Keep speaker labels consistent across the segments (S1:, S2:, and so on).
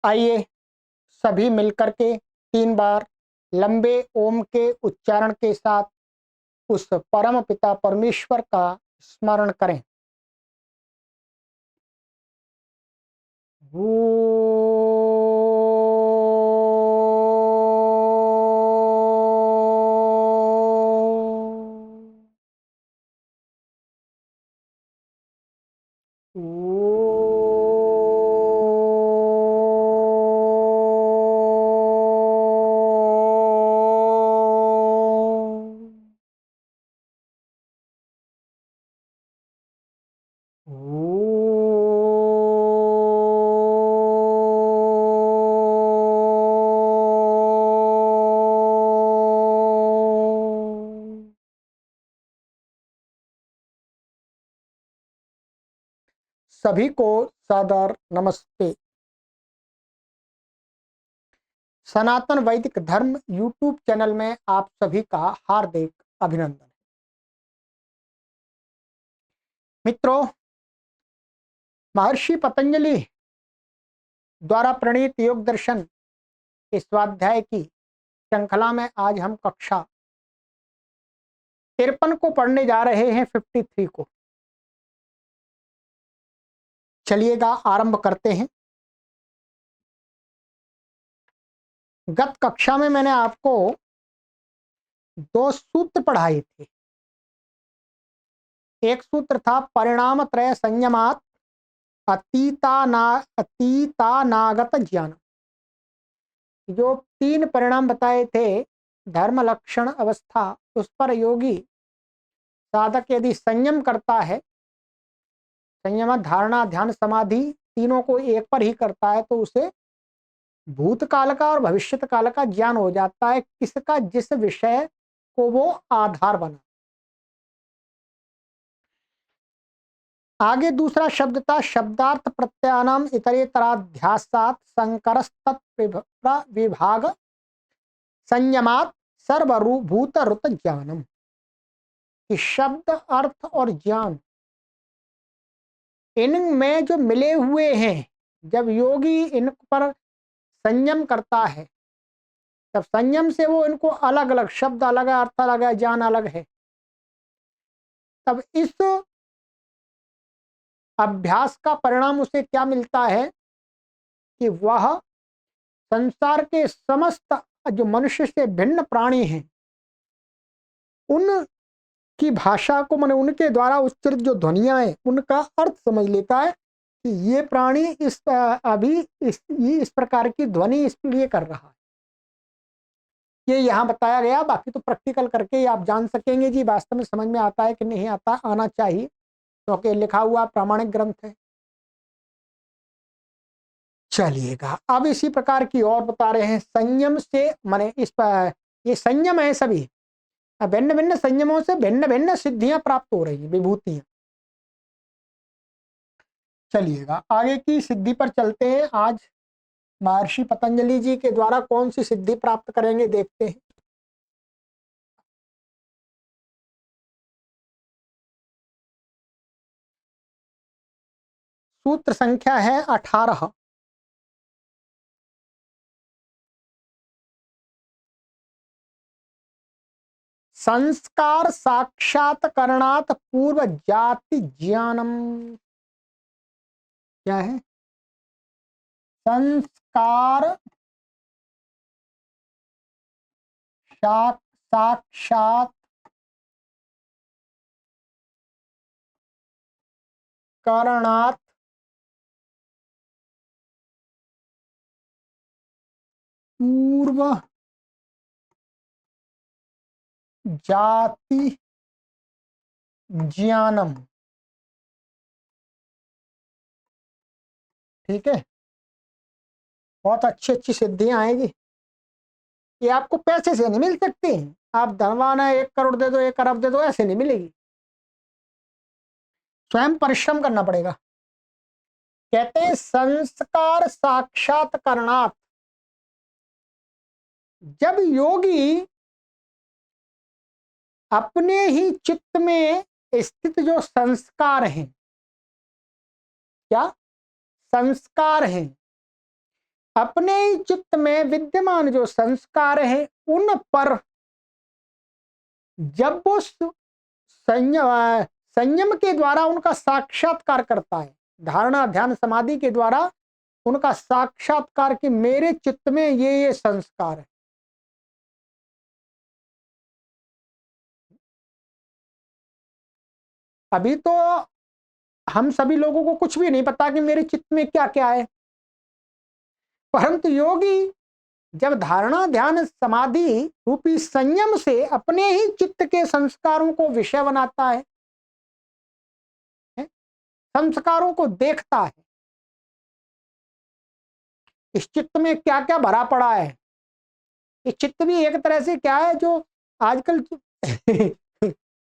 S1: आइए सभी मिलकर के 3 बार लंबे ओम के उच्चारण के साथ उस परम पिता परमेश्वर का स्मरण करें। सभी को सादर नमस्ते। सनातन वैदिक धर्म यूट्यूब चैनल में आप सभी का हार्दिक अभिनंदन। मित्रों, महर्षि पतंजलि द्वारा प्रणीत योग दर्शन के स्वाध्याय की श्रृंखला में आज हम कक्षा 53 को पढ़ने जा रहे हैं, 53 को। चलिएगा आरंभ करते हैं। गत कक्षा में मैंने आपको 2 सूत्र पढ़ाए थे। एक सूत्र था परिणाम त्रय संयमात अतीतानागत ज्ञान। जो 3 परिणाम बताए थे, धर्म लक्षण अवस्था, उस पर योगी साधक यदि संयम करता है, संयम धारणा ध्यान समाधि तीनों को एक पर ही करता है, तो उसे भूतकाल का और भविष्यत काल का ज्ञान हो जाता है, किसका, जिस विषय को वो आधार बना। आगे दूसरा शब्द था शब्दार्थ प्रत्यानाम इतरेतराध्यासात संकरस्तत् विभाग संयमात सर्वभूत रुत ज्ञानम। कि शब्द अर्थ और ज्ञान इनमें जो मिले हुए हैं, जब योगी इन पर संयम करता है, तब संयम से वो इनको अलग अलग, शब्द अलग है, अर्थ अलग है, ज्ञान अलग है, तब इस अभ्यास का परिणाम उसे क्या मिलता है कि वह संसार के समस्त जो मनुष्य से भिन्न प्राणी हैं, उनकी भाषा को, माने उनके द्वारा उच्चरित जो ध्वनियां हैं, उनका अर्थ समझ लेता है कि ये प्राणी इस प्रकार की ध्वनि इसलिए कर रहा है। ये यहाँ बताया गया। बाकी तो प्रैक्टिकल करके ही आप जान सकेंगे जी वास्तव में समझ में आता है कि नहीं आता। आना चाहिए, क्योंकि लिखा हुआ प्रामाणिक ग्रंथ है। चलिएगा अब इसी प्रकार की और बता रहे हैं। संयम से माने इस पर ये संयम है, सभी भिन्न भिन्न संयमों से भिन्न भिन्न सिद्धियां प्राप्त हो रही हैं, विभूतियां। चलिएगा आगे की सिद्धि पर चलते हैं। आज महर्षि पतंजलि जी के द्वारा कौन सी सिद्धि प्राप्त करेंगे, देखते हैं। सूत्र संख्या है 18। संस्कार साक्षात्करणात् पूर्व जाति ज्ञानम। क्या है? संस्कार साक्षात्करणात् पूर्व जाति ज्ञानम। ठीक है, बहुत अच्छी अच्छी सिद्धियां आएगी। ये आपको पैसे से नहीं मिल सकती। आप धनवान है, 1 करोड़ दे दो, 1 अरब दे दो, ऐसे नहीं मिलेगी। स्वयं परिश्रम करना पड़ेगा। कहते हैं संस्कार साक्षात्करणात्। जब योगी अपने ही चित्त में स्थित जो संस्कार हैं, क्या संस्कार हैं, अपने ही चित्त में विद्यमान जो संस्कार है उन पर जब वो संयम के द्वारा उनका साक्षात्कार करता है, धारणा ध्यान समाधि के द्वारा उनका साक्षात्कार कि मेरे चित्त में ये संस्कार है। अभी तो हम सभी लोगों को कुछ भी नहीं पता कि मेरे चित्त में क्या क्या है, परंतु योगी जब धारणा ध्यान समाधि रूपी संयम से अपने ही चित्त के संस्कारों को विषय बनाता है, संस्कारों को देखता है, इस चित्त में क्या क्या भरा पड़ा है। ये चित्त भी एक तरह से क्या है, जो आजकल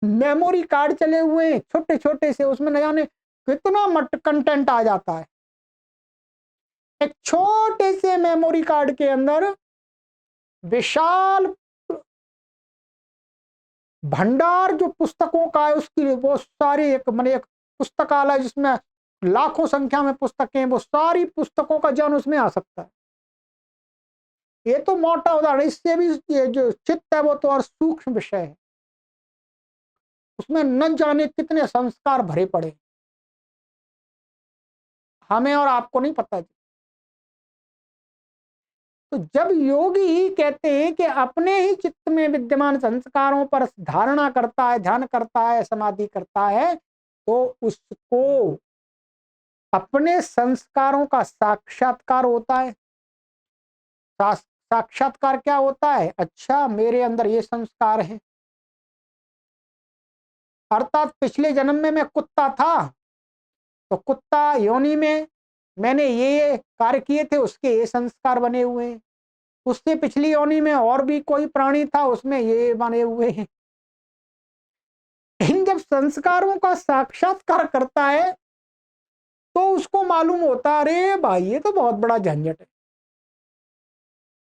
S1: मेमोरी कार्ड चले हुए हैं छोटे छोटे से, उसमें न जाने कितना मट कंटेंट आ जाता है। एक छोटे से मेमोरी कार्ड के अंदर विशाल भंडार जो पुस्तकों का है उसकी वो सारी एक माने एक पुस्तकालय जिसमें लाखों संख्या में पुस्तकें, वो सारी पुस्तकों का ज्ञान उसमें आ सकता है। ये तो मोटा उदाहरण, इससे भी ये जो चित्त है वो तो और सूक्ष्म विषय है, उसमें न जाने कितने संस्कार भरे पड़े, हमें और आपको नहीं पता। तो जब योगी कहते हैं कि अपने ही चित्त में विद्यमान संस्कारों पर धारणा करता है, ध्यान करता है, समाधि करता है, तो उसको अपने संस्कारों का साक्षात्कार होता है। साक्षात्कार क्या होता है? अच्छा, मेरे अंदर ये संस्कार है, अर्थात पिछले जन्म में मैं कुत्ता था, तो कुत्ता योनि में मैंने ये कार्य किए थे, उसके ये संस्कार बने हुए हैं। उससे पिछली योनि में और भी कोई प्राणी था, उसमें ये बने हुए हैं। इन जब संस्कारों का साक्षात्कार करता है तो उसको मालूम होता, अरे भाई ये तो बहुत बड़ा झंझट है।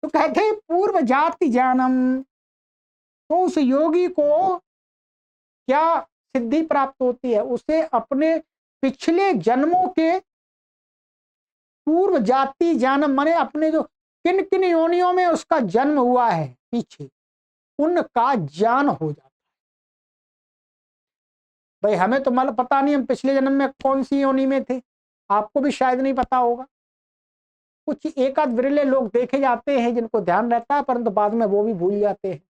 S1: तो कहते हैं पूर्व जाति ज्ञानम, तो उस योगी को क्या सिद्धि प्राप्त होती है? उसे अपने पिछले जन्मों के पूर्व जाति ज्ञानम माने अपने जो किन किन योनियों में उसका जन्म हुआ है पीछे, उनका ज्ञान हो जाता है। भाई हमें तो मतलब पता नहीं हम पिछले जन्म में कौन सी योनि में थे, आपको भी शायद नहीं पता होगा। कुछ एक आध विरले लोग देखे जाते हैं जिनको ध्यान रहता है, परंतु बाद में वो भी भूल जाते हैं।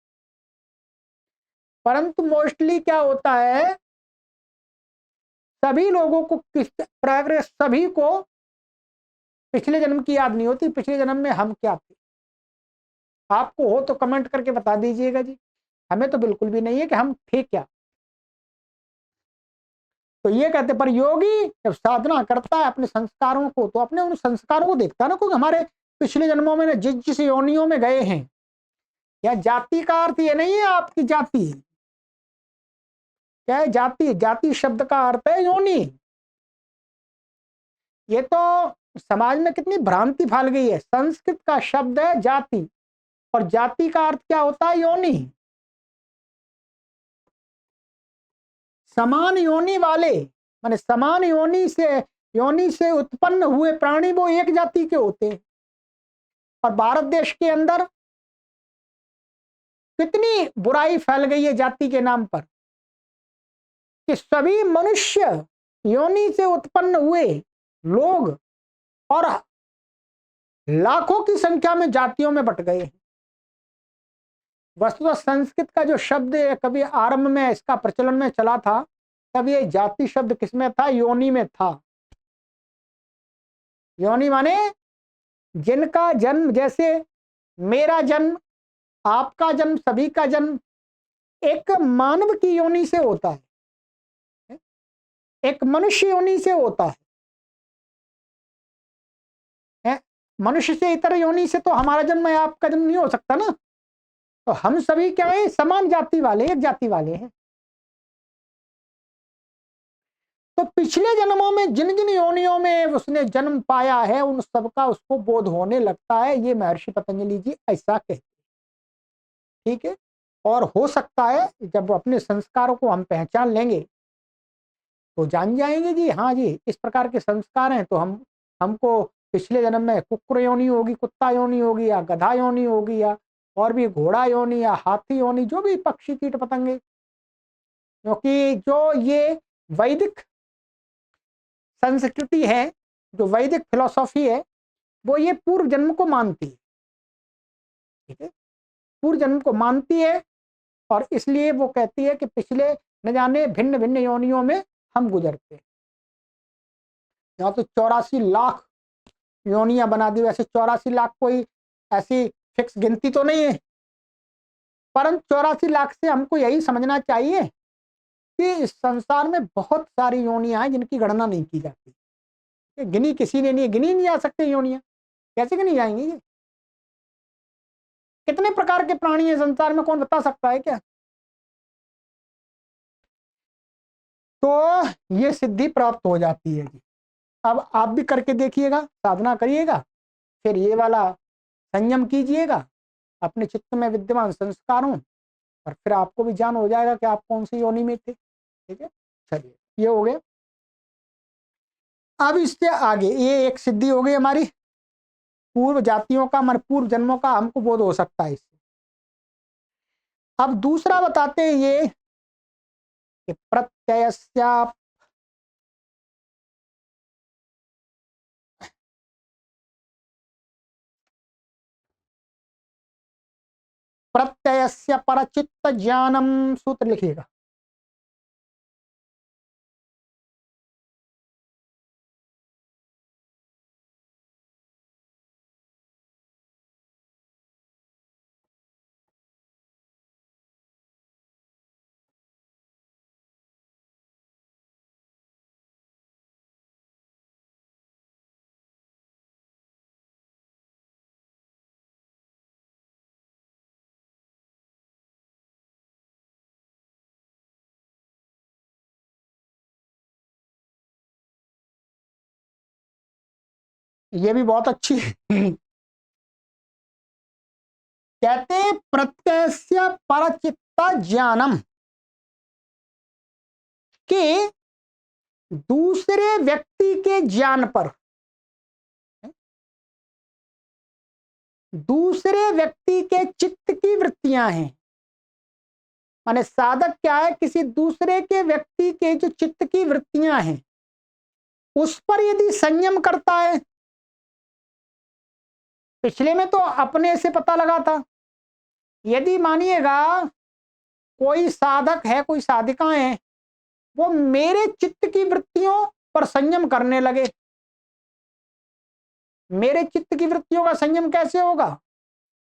S1: परंतु मोस्टली क्या होता है, सभी लोगों को किस प्रकार, सभी को पिछले जन्म की याद नहीं होती, पिछले जन्म में हम क्या थे। आपको हो तो कमेंट करके बता दीजिएगा जी, हमें तो बिल्कुल भी नहीं है कि हम थे क्या। तो ये कहते, पर योगी जब साधना करता है अपने संस्कारों को, तो अपने उन संस्कारों को देखता है ना, क्योंकि हमारे पिछले जन्मों में जिस जिस योनियों में गए हैं, या जाति का अर्थ ये नहीं है आपकी जाति, क्या है जाति? जाति शब्द का अर्थ है योनि। ये तो समाज में कितनी भ्रांति फैल गई है। संस्कृत का शब्द है जाति, और जाति का अर्थ क्या होता है? योनि। समान योनि वाले माने समान योनि से उत्पन्न हुए प्राणी वो एक जाति के होते हैं। और भारत देश के अंदर कितनी बुराई फैल गई है जाति के नाम पर, कि सभी मनुष्य योनि से उत्पन्न हुए लोग और लाखों की संख्या में जातियों में बट गए हैं। वस्तुतः संस्कृत का जो शब्द कभी आरंभ में इसका प्रचलन में चला था, तब ये जाति शब्द किसमें था? योनि में था। योनि माने जिनका जन्म, जैसे मेरा जन्म, आपका जन्म, सभी का जन्म एक मानव की योनि से होता है, एक मनुष्य योनि से होता है। मनुष्य से इतर योनि से तो हमारा जन्म या आपका जन्म नहीं हो सकता ना। तो हम सभी क्या है? समान जाति वाले, एक जाति वाले हैं। तो पिछले जन्मों में जिन जिन योनियों में उसने जन्म पाया है, उन सबका उसको बोध होने लगता है। ये महर्षि पतंजलि जी ऐसा कहते हैं, ठीक है। और हो सकता है जब अपने संस्कारों को हम पहचान लेंगे तो जान जाएंगे जी, हाँ जी इस प्रकार के संस्कार हैं, तो हमको पिछले जन्म में कुक्कुर योनि होगी, कुत्ता योनि होगी, या गधा योनि होगी, या और भी घोड़ा योनि या हाथी योनि, जो भी पक्षी कीट पतंगे, क्योंकि जो ये वैदिक संस्कृति है, जो वैदिक फिलॉसफी है, वो ये पूर्व जन्म को मानती है। ठीक है, पूर्व जन्म को मानती है, और इसलिए वो कहती है कि पिछले न जाने भिन्न भिन्न योनियों में हम गुजरते। यहाँ तो 84 लाख योनियां बना दी। वैसे 84 लाख कोई ऐसी फिक्स गिनती तो नहीं है, परंतु 84 लाख से हमको यही समझना चाहिए कि इस संसार में बहुत सारी योनियां हैं जिनकी गणना नहीं की जाती। गिनी किसी ने नहीं, गिनी नहीं जा सकते योनियां, कैसे गिनी जाएंगी? ये कितने प्रकार के प्राणी हैं संसार में, कौन बता सकता है क्या? तो ये सिद्धि प्राप्त हो जाती है जी। अब आप भी करके देखिएगा, साधना करिएगा, फिर ये वाला संयम कीजिएगा अपने चित्त में विद्यमान संस्कारों, और फिर आपको भी ज्ञान हो जाएगा कि आप कौन सी योनि में थे। ठीक है, चलिए ये हो गया। अब इससे आगे ये एक सिद्धि हो गई हमारी, पूर्व जातियों का मन पूर्व जन्मों का हमको बोध हो सकता है इससे। अब दूसरा बताते हैं ये कि प्रत्ययस्या प्रत्ययस्य परचित्त ज्ञानम, सूत्र लिखिएगा। ये भी बहुत अच्छी कहते हैं प्रत्ययस्य परचित्त ज्ञानम, कि दूसरे व्यक्ति के ज्ञान पर, दूसरे व्यक्ति के चित्त की वृत्तियां हैं। माने साधक क्या है, किसी दूसरे के व्यक्ति के जो चित्त की वृत्तियां हैं उस पर यदि संयम करता है, पिछले में तो अपने से पता लगा था, यदि मानिएगा कोई साधक है, कोई साधिकाएं हैं, वो मेरे चित्त की वृत्तियों पर संयम करने लगे। मेरे चित्त की वृत्तियों का संयम कैसे होगा?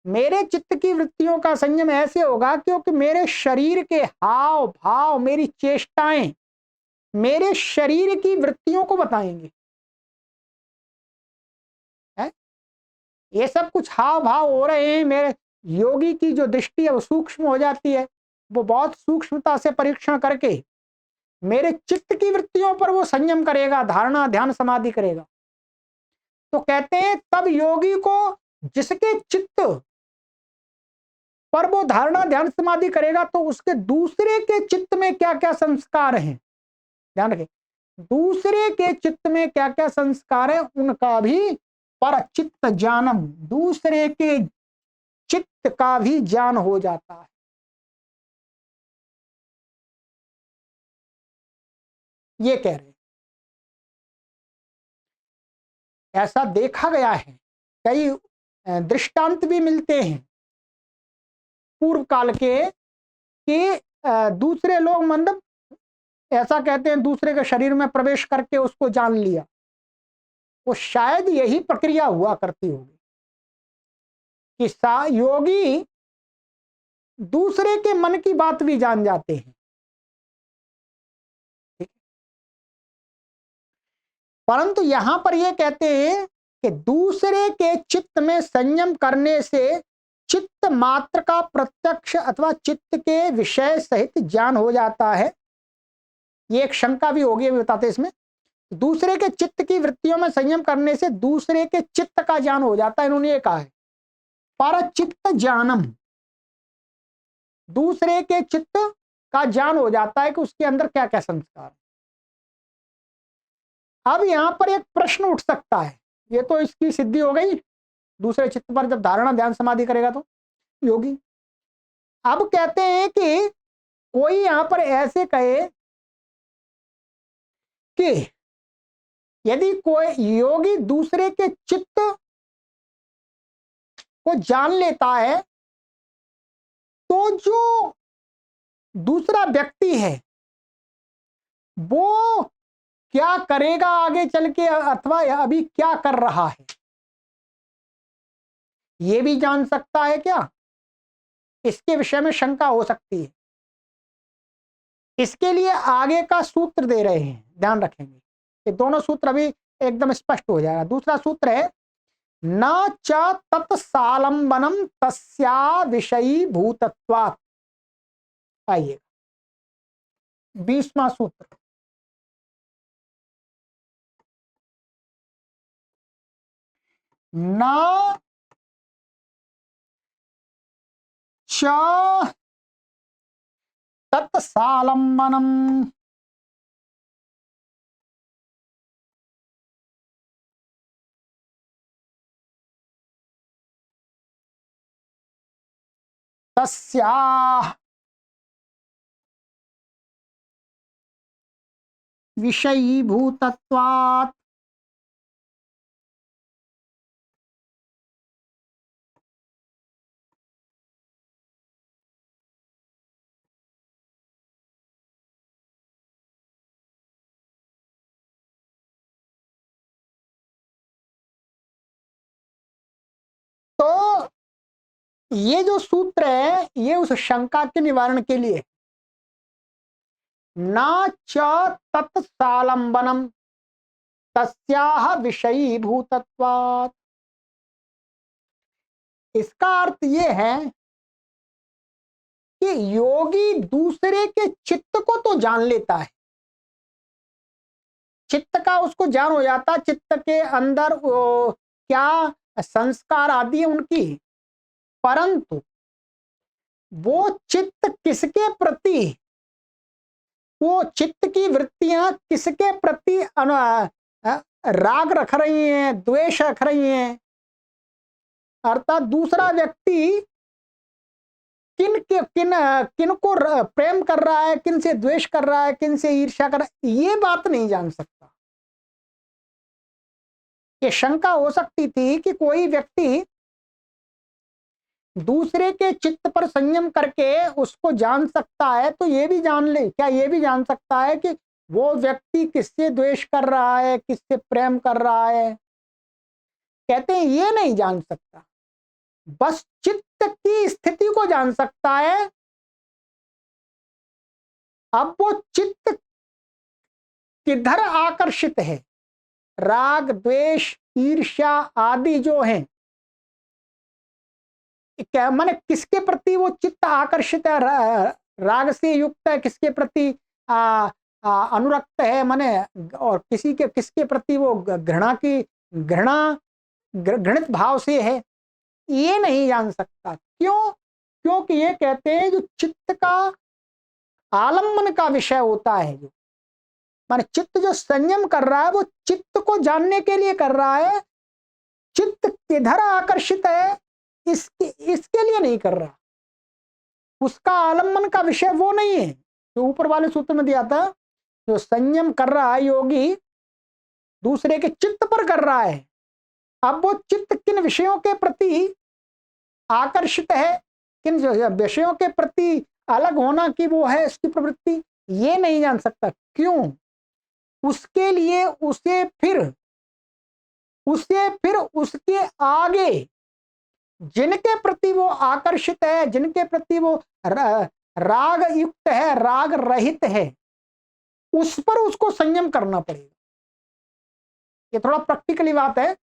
S1: मेरे चित्त की वृत्तियों का संयम ऐसे होगा क्योंकि मेरे शरीर के हाव भाव, मेरी चेष्टाएं मेरे शरीर की वृत्तियों को बताएंगे। है? ये सब कुछ हाव भाव हो रहे हैं, मेरे योगी की जो दृष्टि है वो सूक्ष्म हो जाती है, वो बहुत सूक्ष्मता से परीक्षण करके मेरे चित्त की वृत्तियों पर वो संयम करेगा, धारणा ध्यान समाधि करेगा। तो कहते हैं तब योगी को जिसके चित्त पर वो धारणा ध्यान समाधि करेगा तो उसके दूसरे के चित्त में क्या क्या संस्कार हैं, ध्यान रखें, दूसरे के चित्त में क्या क्या संस्कार है उनका भी पर चित्त ज्ञानम, दूसरे के चित्त का भी ज्ञान हो जाता है। ये कह रहे हैं, ऐसा देखा गया है, कई दृष्टांत भी मिलते हैं पूर्व काल के कि दूसरे लोग मतलब ऐसा कहते हैं दूसरे के शरीर में प्रवेश करके उसको जान लिया, वो शायद यही प्रक्रिया हुआ करती होगी कि योगी दूसरे के मन की बात भी जान जाते हैं। परंतु यहां पर यह कहते हैं कि दूसरे के चित्त में संयम करने से चित्त मात्र का प्रत्यक्ष अथवा चित्त के विषय सहित ज्ञान हो जाता है। ये एक शंका भी होगी, अभी बताते इसमें। दूसरे के चित्त की वृत्तियों में संयम करने से दूसरे के चित्त का ज्ञान हो जाता है, इन्होंने ये कहा है पर चित्त ज्ञानम, दूसरे के चित्त का ज्ञान हो जाता है कि उसके अंदर क्या क्या संस्कार। अब यहां पर एक प्रश्न उठ सकता है, ये तो इसकी सिद्धि हो गई दूसरे चित्त पर जब धारणा ध्यान समाधि करेगा तो योगी। अब कहते हैं कि कोई यहां पर ऐसे कहे कि यदि कोई योगी दूसरे के चित्त को जान लेता है तो जो दूसरा व्यक्ति है वो क्या करेगा आगे चल के, अथवा अभी क्या कर रहा है, ये भी जान सकता है क्या? इसके विषय में शंका हो सकती है। इसके लिए आगे का सूत्र दे रहे हैं, ध्यान रखेंगे। ये दोनों सूत्र अभी एकदम स्पष्ट हो जाएगा। दूसरा सूत्र है न च तत्सालंबनम तस्या विषयी भूतत्वात्। आइए 20वां सूत्र। न च तत्सालंबनम तस्या विषयी भूतत्वात्। तो ये जो सूत्र है ये उस शंका के निवारण के लिए। न च तत्सालंबनम तस्याह विषयी भूतत्वात्। इसका अर्थ ये है कि योगी दूसरे के चित्त को तो जान लेता है, चित्त का उसको ज्ञान हो जाता, चित्त के अंदर वो क्या संस्कार आदि है उनकी, परंतु वो चित्त किसके प्रति, वो चित्त की वृत्तियां किसके प्रति राग रख रही हैं, द्वेष रख रही हैं, अर्थात दूसरा व्यक्ति किन को प्रेम कर रहा है, किन से द्वेष कर रहा है, किन से ईर्ष्या कर रहा है, ये बात नहीं जान सकता। ये शंका हो सकती थी कि कोई व्यक्ति दूसरे के चित्त पर संयम करके उसको जान सकता है, तो ये भी जान ले, क्या ये भी जान सकता है कि वो व्यक्ति किससे द्वेष कर रहा है, किससे प्रेम कर रहा है? कहते हैं ये नहीं जान सकता, बस चित्त की स्थिति को जान सकता है। अब वो चित्त किधर आकर्षित है, राग द्वेष ईर्ष्या आदि जो हैं, क्या माने किसके प्रति वो चित्त आकर्षित है, राग से युक्त है, किसके प्रति अनुरक्त है, माने और किसके प्रति वो घृणित भाव से है, ये नहीं जान सकता। क्यों? क्योंकि ये कहते हैं जो चित्त का आलम्बन का विषय होता है, जो माने चित्त जो संयम कर रहा है वो चित्त को जानने के लिए कर रहा है, चित्त किधर आकर्षित है इसके लिए नहीं कर रहा, उसका आलम्बन का विषय वो नहीं है। जो ऊपर वाले सूत्र में दिया था, जो संयम कर रहा है योगी दूसरे के चित्त पर कर रहा है, अब वो चित्त किन विषयों के प्रति आकर्षित है, किन विषयों के प्रति अलग होना की वो है इसकी प्रवृत्ति, ये नहीं जान सकता। क्यों? उसके लिए उसे फिर उसके आगे जिनके प्रति वो आकर्षित है, जिनके प्रति वो राग युक्त है, राग रहित है, उस पर उसको संयम करना पड़ेगा। ये थोड़ा प्रैक्टिकली बात है।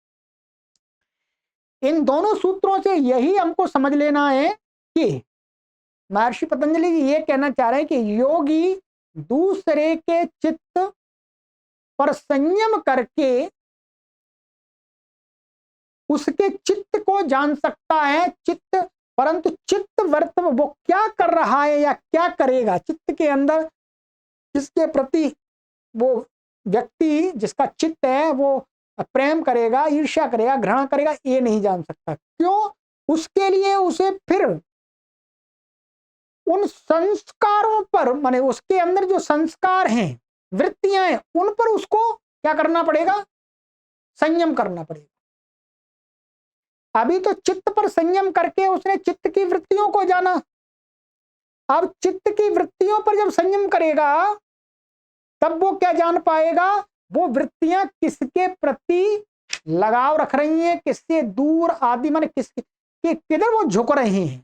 S1: इन दोनों सूत्रों से यही हमको समझ लेना है कि महर्षि पतंजलि जी ये कहना चाह रहे हैं कि योगी दूसरे के चित्त पर संयम करके उसके चित्त को जान सकता है, परंतु चित्त वर्तमान वो क्या कर रहा है या क्या करेगा, चित्त के अंदर किसके प्रति वो व्यक्ति जिसका चित्त है वो प्रेम करेगा, ईर्ष्या करेगा, घृणा करेगा, ये नहीं जान सकता। क्यों? उसके लिए उसे फिर उन संस्कारों पर, माने उसके अंदर जो संस्कार हैं, वृत्तियां हैं, उन पर उसको क्या करना पड़ेगा? संयम करना पड़ेगा। अभी तो चित्त पर संयम करके उसने चित्त की वृत्तियों को जाना। अब चित्त की वृत्तियों पर जब संयम करेगा तब वो क्या जान पाएगा? वो वृत्तियां किसके प्रति लगाव रख रही हैं, किससे दूर आदि, माने किधर वो झुक रहे हैं।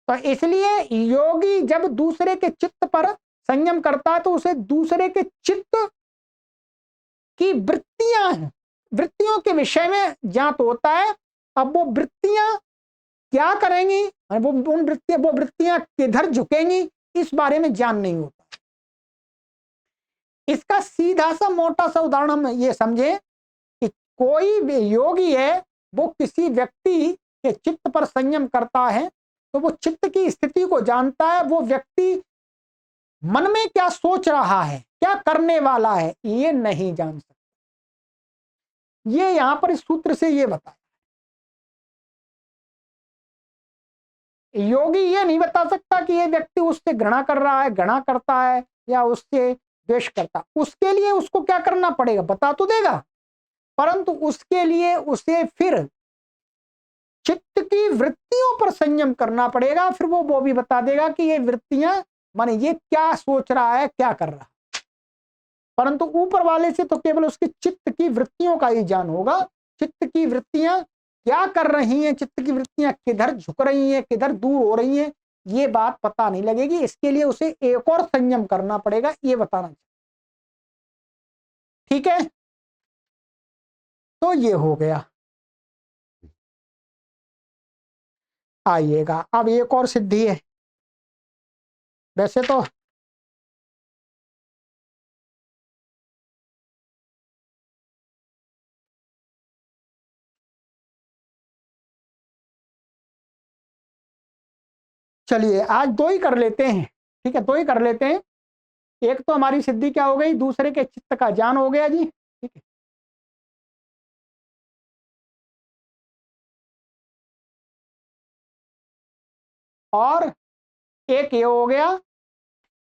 S1: तो इसलिए योगी जब दूसरे के चित्त पर संयम करता है तो उसे दूसरे के चित्त की वृत्तियों के विषय में ज्ञात होता है। अब वो वृत्तियां क्या करेंगी, वो वृत्तियां किधर झुकेंगी, इस बारे में ज्ञान नहीं होता। इसका सीधा सा मोटा सा उदाहरण हम ये समझे कि कोई भी योगी है, वो किसी व्यक्ति के चित्त पर संयम करता है तो वो चित्त की स्थिति को जानता है। वो व्यक्ति मन में क्या सोच रहा है, क्या करने वाला है, ये नहीं जान सकता। ये यहां पर इस सूत्र से ये बताया। योगी ये नहीं बता सकता कि ये व्यक्ति उससे घृणा कर रहा है, घृणा करता है या उससे द्वेष करता। उसके लिए उसको क्या करना पड़ेगा? बता तो देगा, परंतु उसके लिए उसे फिर चित्त की वृत्तियों पर संयम करना पड़ेगा। फिर वो भी बता देगा कि ये वृत्तियां, माने ये क्या सोच रहा है, क्या कर रहा है। परंतु ऊपर वाले से तो केवल उसके चित्त की वृत्तियों का ही ज्ञान होगा। चित्त की वृत्तियां क्या कर रही हैं, चित्त की वृत्तियां किधर झुक रही हैं, किधर दूर हो रही हैं, ये बात पता नहीं लगेगी। इसके लिए उसे एक और संयम करना पड़ेगा, ये बताना चाहिए। ठीक है, तो ये हो गया। आइएगा, अब एक और सिद्धि है। वैसे तो चलिए आज दो ही कर लेते हैं। ठीक है, दो ही कर लेते हैं। एक तो हमारी सिद्धि क्या हो गई? दूसरे के चित्त का ज्ञान हो गया जी। ठीक है, और एक ये हो गया,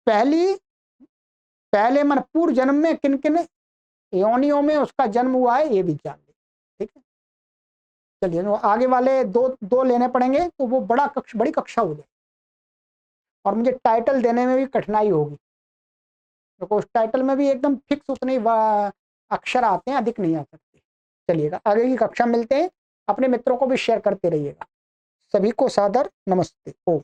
S1: पहले मन पूर्व जन्म में किन किन योनियों में उसका जन्म हुआ है, ये भी जान ले। ठीक है, चलिए तो आगे वाले दो दो लेने पड़ेंगे तो वो बड़ी कक्षा हो जाए, और मुझे टाइटल देने में भी कठिनाई होगी, क्योंकि उस टाइटल में भी एकदम फिक्स उतने अक्षर आते हैं, अधिक नहीं आ सकते। चलिएगा, आगे की कक्षा मिलते हैं। अपने मित्रों को भी शेयर करते रहिएगा। सभी को सादर नमस्ते। ओम।